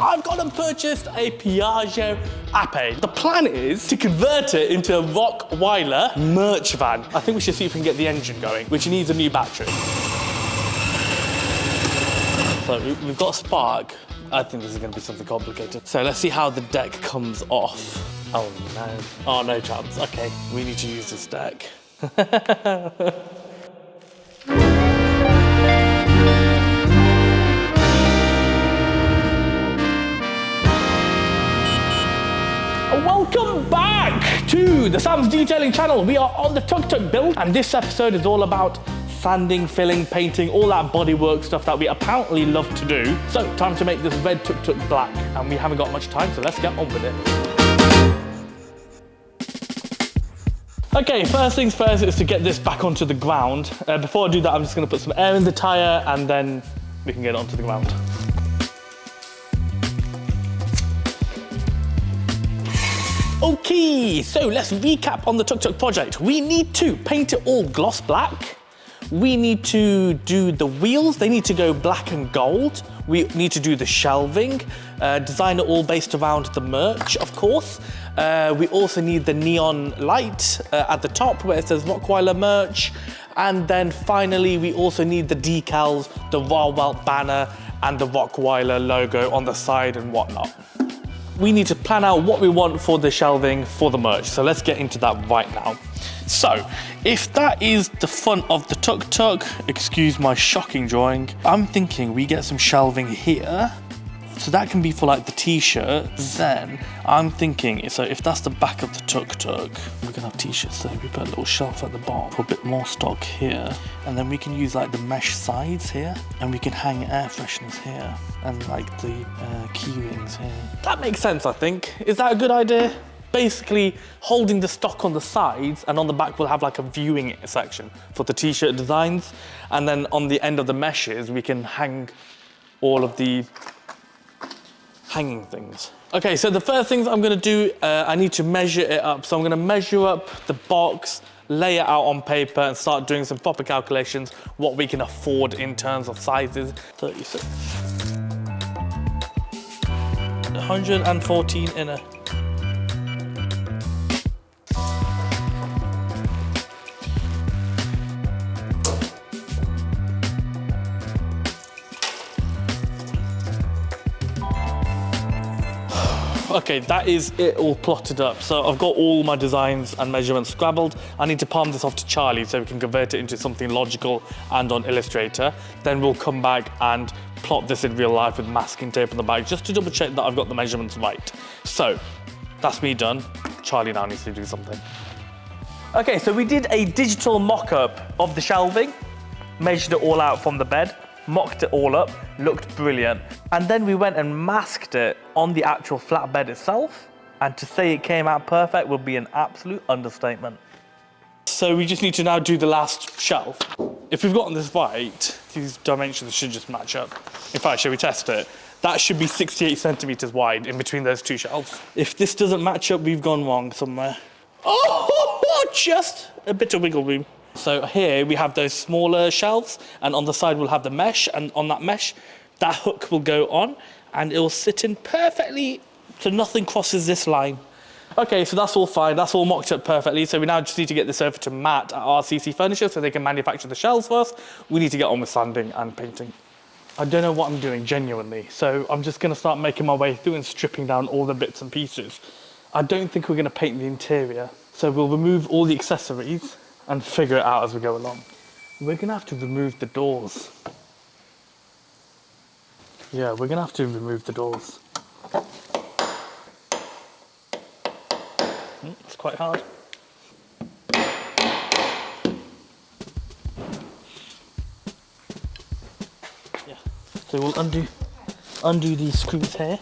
I've gone and purchased a Piaggio Ape. The plan is to convert it into a Rockweiler merch van. I think we should see if we can get the engine going, which needs a new battery. So we've got a spark. I think this is going to be something complicated. So let's see how the deck comes off. Oh no. Oh, no chance. Okay, we need to use this deck. Welcome back to the Sam's Detailing channel. We are on the Tuk Tuk build, and this episode is all about sanding, filling, painting, all that bodywork stuff that we apparently love to do. So, time to make this red Tuk Tuk black, and we haven't got much time, so let's get on with it. Okay, first things first is to get this back onto the ground. Before I do that, I'm just gonna put some air in the tyre, and then we can get it onto the ground. Okay, so let's recap on the Tuk Tuk project. We need to paint it all gloss black. We need to do the wheels. They need to go black and gold. We need to do the shelving, design it all based around the merch, of course. We also need the neon light at the top where it says Rockweiler merch. And then finally, we also need the decals, the Royal Welt banner, and the Rockweiler logo on the side and whatnot. We need to plan out what we want for the shelving for the merch. So let's get into that right now. So if that is the front of the Tuk Tuk, excuse my shocking drawing, I'm thinking we get some shelving here. So that can be for like the t-shirt. Then I'm thinking, so if that's the back of the Tuk Tuk, we're gonna have t-shirts, so we put a little shelf at the bottom, put a bit more stock here. And then we can use like the mesh sides here, and we can hang air fresheners here, and like the key rings here. That makes sense, I think. Is that a good idea? Basically holding the stock on the sides, and on the back we'll have like a viewing section for the t-shirt designs. And then on the end of the meshes, we can hang all of the hanging things. Okay, so the first things I'm gonna do, I need to measure it up. So I'm gonna measure up the box, lay it out on paper, and start doing some proper calculations, what we can afford in terms of sizes. 36. 114 inner. Okay, that is it all plotted up. So I've got all my designs and measurements scrabbled. I need to palm this off to Charlie so we can convert it into something logical and on Illustrator. Then we'll come back and plot this in real life with masking tape on the back, just to double check that I've got the measurements right. So that's me done. Charlie now needs to do something. Okay, so we did a digital mock-up of the shelving, measured it all out from the bed, mocked it all up, looked brilliant. And then we went and masked it on the actual flatbed itself. And to say it came out perfect would be an absolute understatement. So we just need to now do the last shelf. If we've gotten this right, these dimensions should just match up. In fact, shall we test it? That should be 68 centimeters wide in between those two shelves. If this doesn't match up, we've gone wrong somewhere. Oh, just a bit of wiggle room. So here we have those smaller shelves, and on the side we'll have the mesh, and on that mesh, that hook will go on and it will sit in perfectly so nothing crosses this line. Okay, so that's all fine, that's all mocked up perfectly. So we now just need to get this over to Matt at RCC Furniture so they can manufacture the shelves for us. We need to get on with sanding and painting. I don't know what I'm doing, genuinely. So I'm just gonna start making my way through and stripping down all the bits and pieces. I don't think we're gonna paint the interior. So we'll remove all the accessories and figure it out as we go along. We're gonna have to remove the doors. Yeah, we're gonna have to remove the doors. It's quite hard. Yeah, so we'll undo these screws here.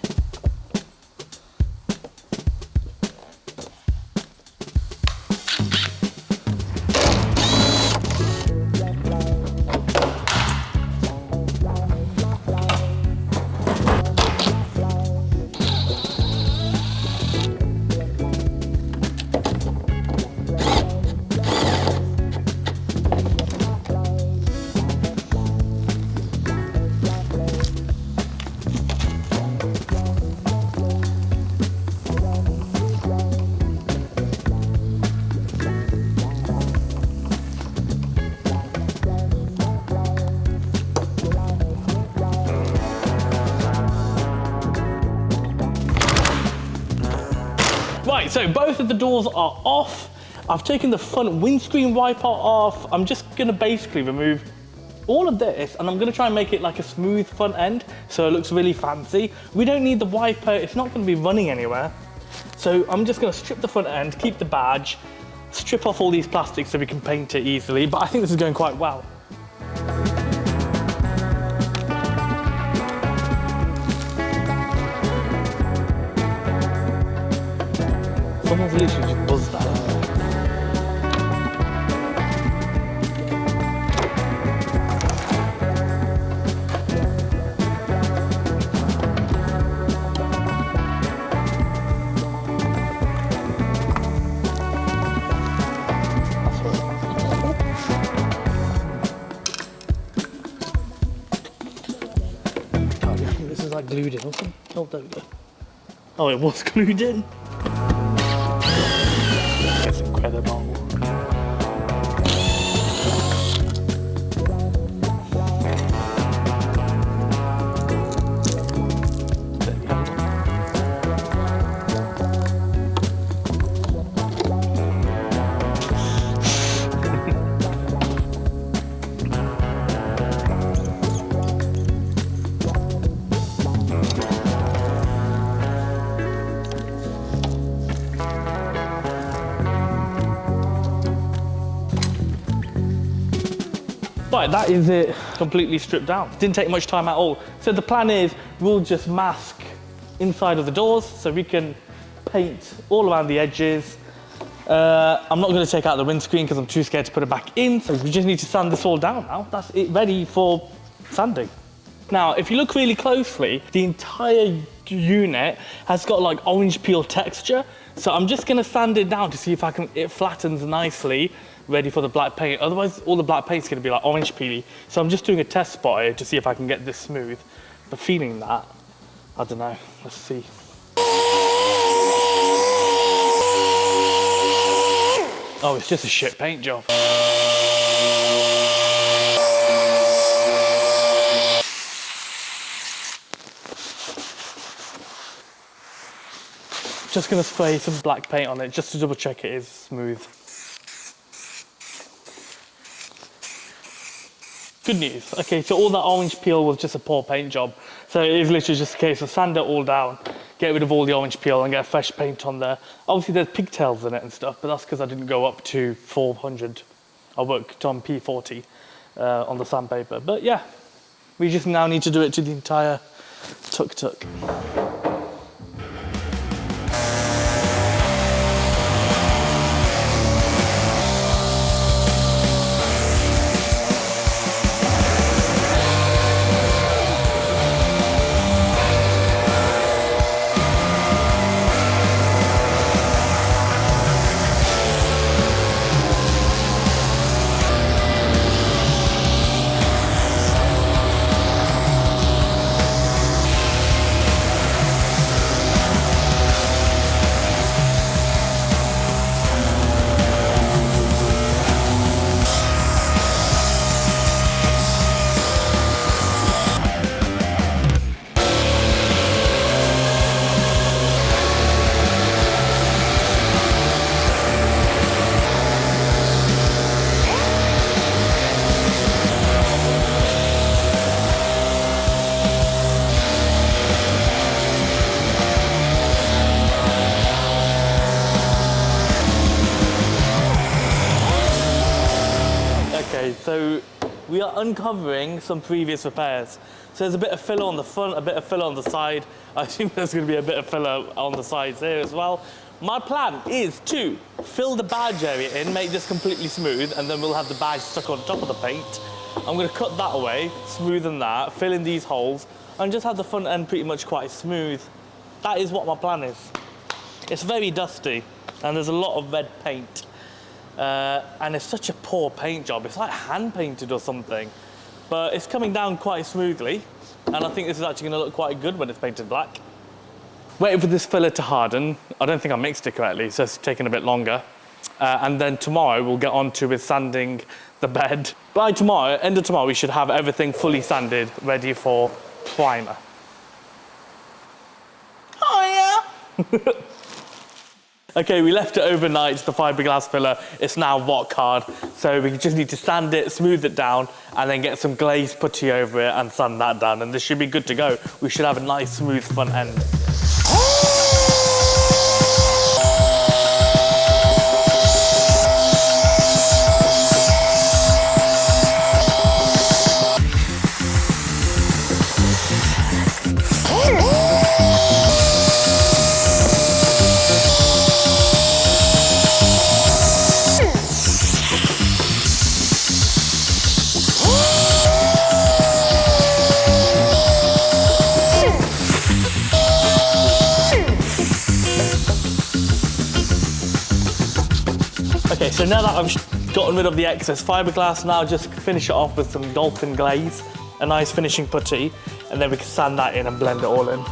Right, so both of the doors are off. I've taken the front windscreen wiper off. I'm just gonna basically remove all of this and I'm gonna try and make it like a smooth front end so it looks really fancy. We don't need the wiper, it's not gonna be running anywhere. So I'm just gonna strip the front end, keep the badge, strip off all these plastics so we can paint it easily, but I think this is going quite well. Someone's literally just buzzed that. This is like glued in or something. Oh, there we go. Oh, it was glued in. It's incredible. Right, that is it completely stripped down. Didn't take much time at all. So the plan is we'll just mask inside of the doors so we can paint all around the edges. I'm not going to take out the windscreen because I'm too scared to put it back in. So we just need to sand this all down now. That's it, ready for sanding. Now, if you look really closely, the entire unit has got like orange peel texture. So I'm just going to sand it down to see if it flattens nicely, ready for the black paint. Otherwise, all the black paint's going to be like orange peely. So I'm just doing a test spot here to see if I can get this smooth. But feeling that, I don't know. Let's see. Oh, it's just a shit paint job. Just gonna spray some black paint on it just to double check it is smooth. Good news. Okay, so all that orange peel was just a poor paint job. So it is literally just a case of sand it all down, get rid of all the orange peel and get fresh paint on there. Obviously there's pigtails in it and stuff, but that's because I didn't go up to 400. I worked on P40 on the sandpaper. But yeah, we just now need to do it to the entire Tuk Tuk. Okay, so we are uncovering some previous repairs. So there's a bit of filler on the front, a bit of filler on the side. I think there's going to be a bit of filler on the sides here as well. My plan is to fill the badge area in, make this completely smooth, and then we'll have the badge stuck on top of the paint. I'm going to cut that away, smoothen that, fill in these holes, and just have the front end pretty much quite smooth. That is what my plan is. It's very dusty, and there's a lot of red paint. And it's such a poor paint job. It's like hand painted or something. But it's coming down quite smoothly. And I think this is actually going to look quite good when it's painted black. Waiting for this filler to harden. I don't think I mixed it correctly, so it's taking a bit longer. And then tomorrow we'll get on to with sanding the bed. By tomorrow, end of tomorrow, we should have everything fully sanded, ready for primer. Oh yeah! Okay, we left it overnight, the fiberglass filler. It's now rock hard. So we just need to sand it, smooth it down, and then get some glazed putty over it and sand that down. And this should be good to go. We should have a nice, smooth front end. Okay, so now that I've gotten rid of the excess fiberglass, now just finish it off with some dolphin glaze, a nice finishing putty, and then we can sand that in and blend it all in.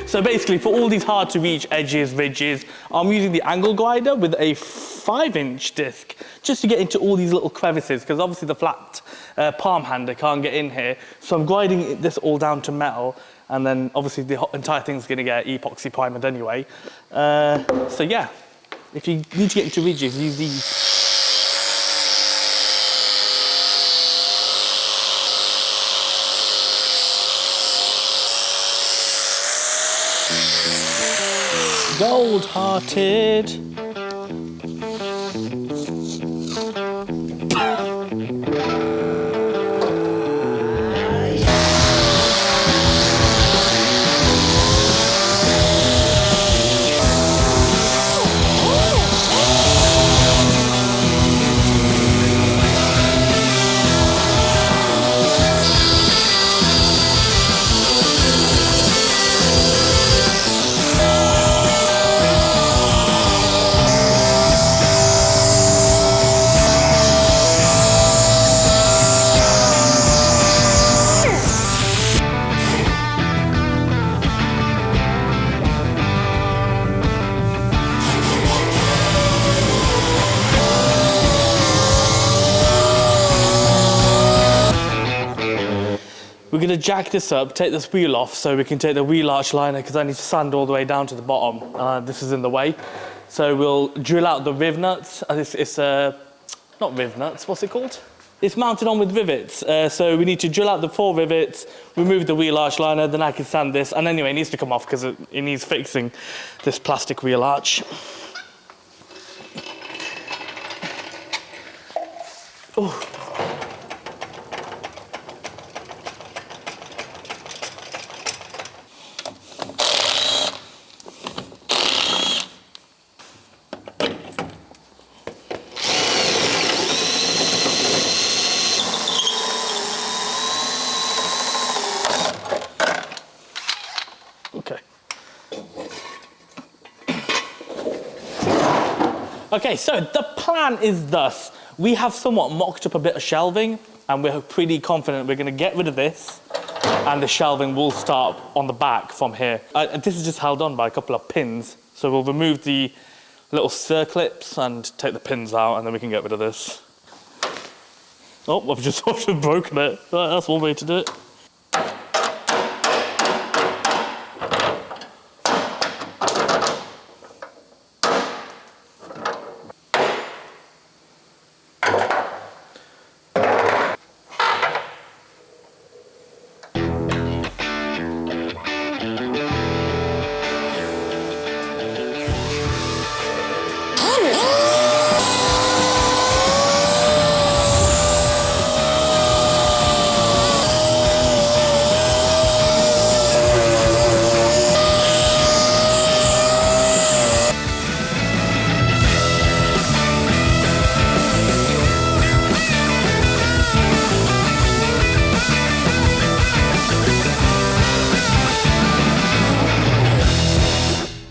So basically, for all these hard to reach edges, ridges, I'm using the angle grinder with a 5-inch disc just to get into all these little crevices, because obviously the flat palm hander can't get in here. So I'm grinding this all down to metal, and then obviously the entire thing's gonna get epoxy primed anyway. So yeah, if you need to get into ridges, use these. Gold-hearted. We're going to jack this up, take this wheel off so we can take the wheel arch liner, because I need to sand all the way down to the bottom. This is in the way. So we'll drill out the riv nuts. It's not riv nuts, what's it called? It's mounted on with rivets. So we need to drill out the 4 rivets, remove the wheel arch liner, then I can sand this. And anyway, it needs to come off because it needs fixing, this plastic wheel arch. Oh. Okay, so the plan is thus. We have somewhat mocked up a bit of shelving, and we're pretty confident we're gonna get rid of this, and the shelving will start on the back from here. This is just held on by a couple of pins, so we'll remove the little circlips and take the pins out, and then we can get rid of this. Oh, I've just broken it. That's one way to do it.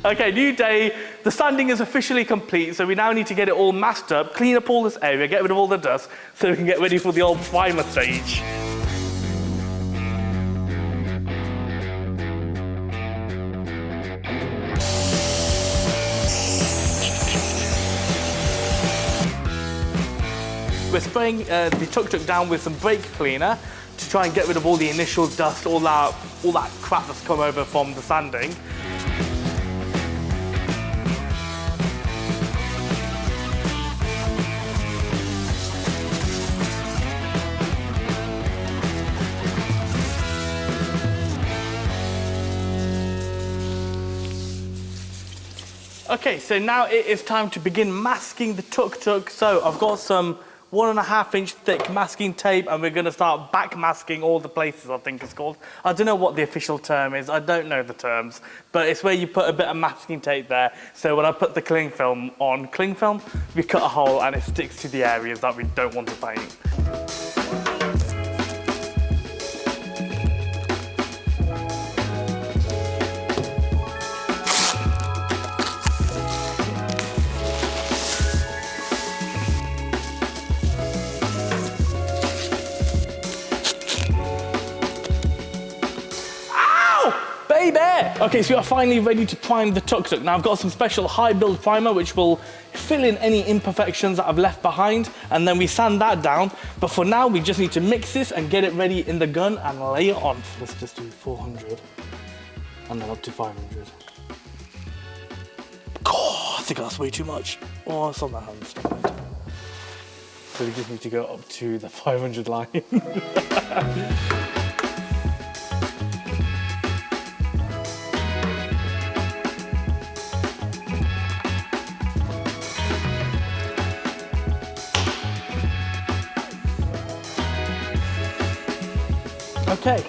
Okay, new day. The sanding is officially complete, so we now need to get it all masked up, clean up all this area, get rid of all the dust, so we can get ready for the old primer stage. We're spraying the Tuk Tuk down with some brake cleaner to try and get rid of all the initial dust, all that crap that's come over from the sanding. Okay, so now it is time to begin masking the Tuk Tuk. So I've got some 1.5 inch thick masking tape, and we're gonna start back masking all the places, I think it's called. I don't know what the official term is, I don't know the terms, but it's where you put a bit of masking tape there. So when I put the cling film on, we cut a hole and it sticks to the areas that we don't want to paint. Okay, so we are finally ready to prime the Tuk Tuk. Now I've got some special high build primer which will fill in any imperfections that I've left behind, and then we sand that down. But for now, we just need to mix this and get it ready in the gun and lay it on. Let's just do 400 and then up to 500. Oh, I think that's way too much. Oh, it's on the hands. So we just need to go up to the 500 line. Okay.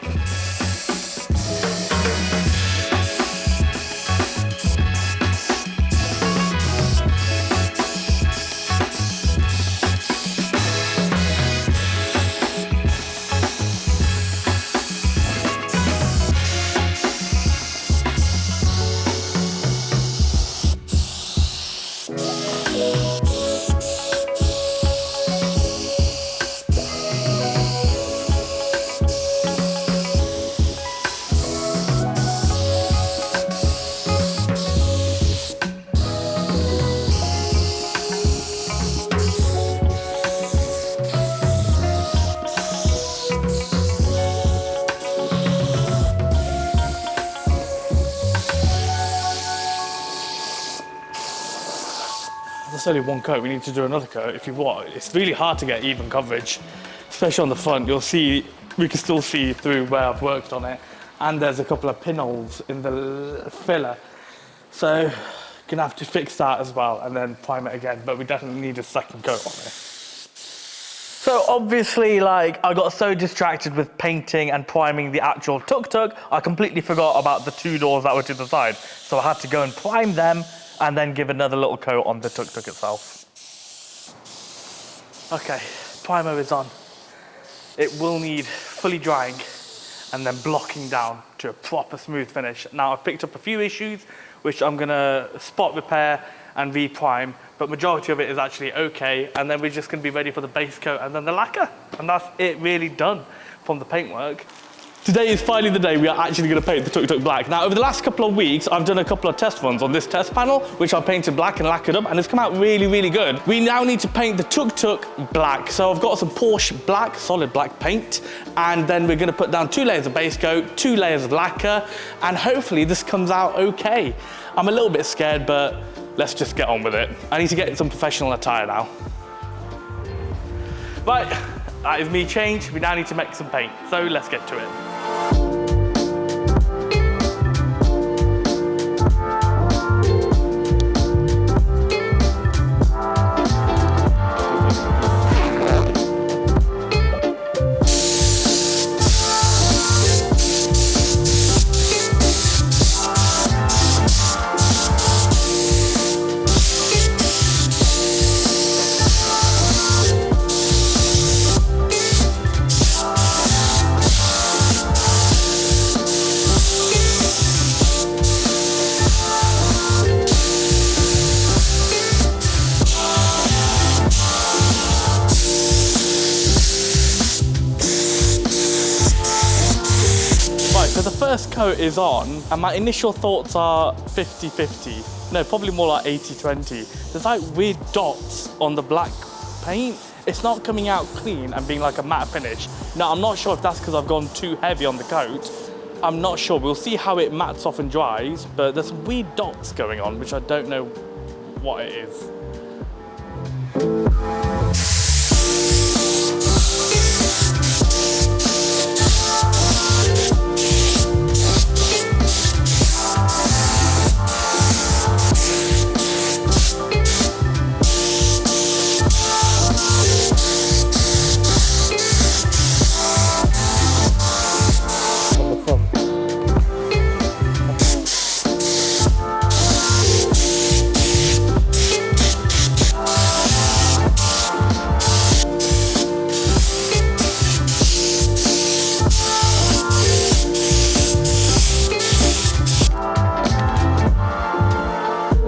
That's only one coat, we need to do another coat if you want. It's really hard to get even coverage, especially on the front. You'll see, we can still see through where I've worked on it, and there's a couple of pinholes in the filler. So, gonna have to fix that as well and then prime it again, but we definitely need a second coat on it. So obviously, like, I got so distracted with painting and priming the actual Tuk Tuk, I completely forgot about the two doors that were to the side. So I had to go and prime them and then give another little coat on the Tuk Tuk itself. Okay, primer is on. It will need fully drying and then blocking down to a proper smooth finish. Now I've picked up a few issues which I'm gonna spot repair and re-prime, but majority of it is actually okay, and then we're just gonna be ready for the base coat and then the lacquer, and that's it really done from the paintwork. Today is finally the day we are actually going to paint the Tuk Tuk black. Now, over the last couple of weeks, I've done a couple of test runs on this test panel, which I painted black and lacquered up, and it's come out really, really good. We now need to paint the Tuk Tuk black. So I've got some Porsche black, solid black paint, and then we're going to put down 2 layers of base coat, 2 layers of lacquer, and hopefully this comes out okay. I'm a little bit scared, but let's just get on with it. I need to get some professional attire now. Right, that is me changed. We now need to make some paint, so let's get to it. coat is on, and my initial thoughts are 50-50. No, probably more like 80-20. There's like weird dots on the black paint. It's not coming out clean and being like a matte finish. Now, I'm not sure if that's because I've gone too heavy on the coat. I'm not sure. We'll see how it mattes off and dries, but there's weird dots going on, which I don't know what it is.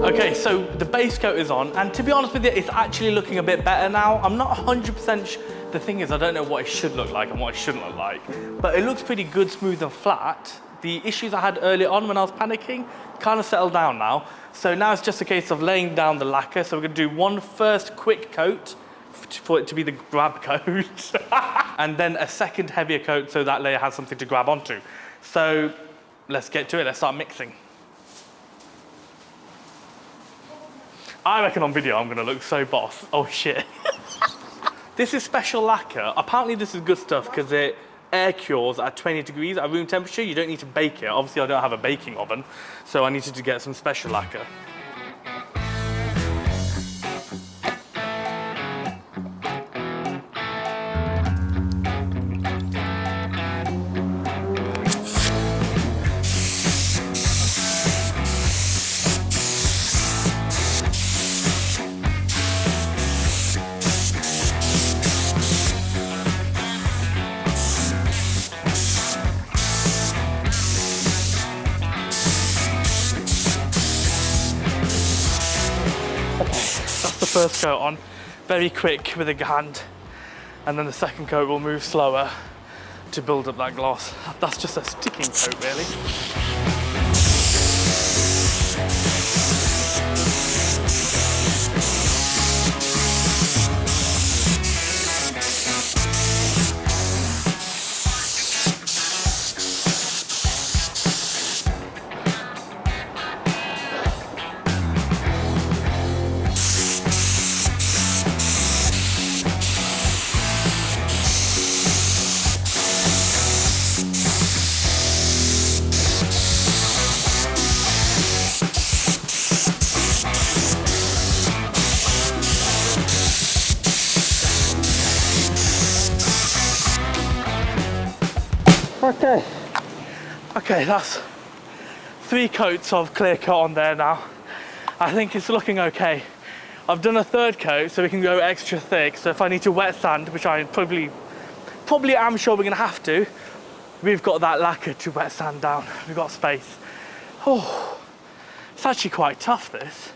Okay, so the base coat is on, and to be honest with you, it's actually looking a bit better now. I'm not 100% sure. The thing is, I don't know what it should look like and what it shouldn't look like, but it looks pretty good, smooth and flat. The issues I had earlier on when I was panicking kind of settled down now. So now it's just a case of laying down the lacquer. So we're gonna do one first quick coat for it to be the grab coat, and then a second heavier coat so that layer has something to grab onto. So let's get to it, let's start mixing. I reckon on video I'm gonna look so boss. Oh shit. This is special lacquer. Apparently this is good stuff because it air cures at 20 degrees at room temperature. You don't need to bake it. Obviously I don't have a baking oven, so I needed to get some special lacquer. First coat on, very quick with a hand, and then the second coat will move slower to build up that gloss. That's just a sticking coat, really. Okay, that's 3 coats of clear coat on there now. I think it's looking okay. I've done a third coat so we can go extra thick. So if I need to wet sand, which I probably am sure we're gonna have to, we've got that lacquer to wet sand down. We've got space. Oh, it's actually quite tough, this.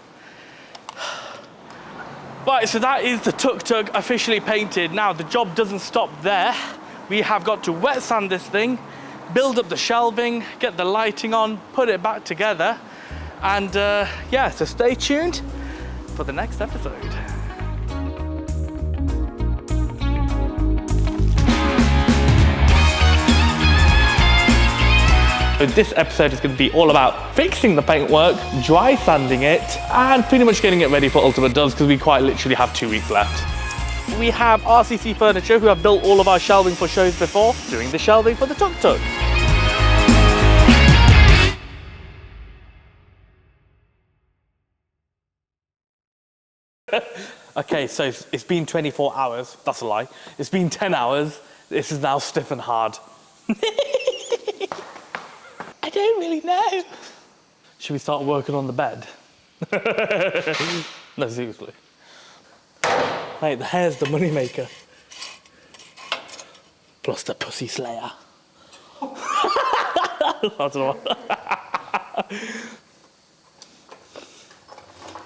Right, so that is the Tuk Tuk officially painted. Now the job doesn't stop there. We have got to wet sand this thing, build up the shelving, get the lighting on, put it back together, and yeah, so stay tuned for the next episode. So this episode is going to be all about fixing the paintwork, dry sanding it, and pretty much getting it ready for Ultimate Dubs because we quite literally have 2 weeks left. We have RCC Furniture, who have built all of our shelving for shows before, doing the shelving for the Tuk Tuk. Okay, so it's been 24 hours. That's a lie. It's been 10 hours. This is now stiff and hard. I don't really know. Should we start working on the bed? No, seriously. Mate, the hair's the moneymaker. Plus the pussy slayer. I don't know.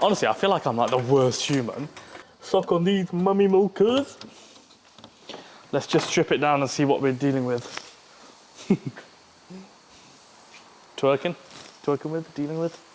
Honestly, I feel like I'm like the worst human. Suck on these mummy milkers. Let's just strip it down and see what we're dealing with. Twerking with, dealing with.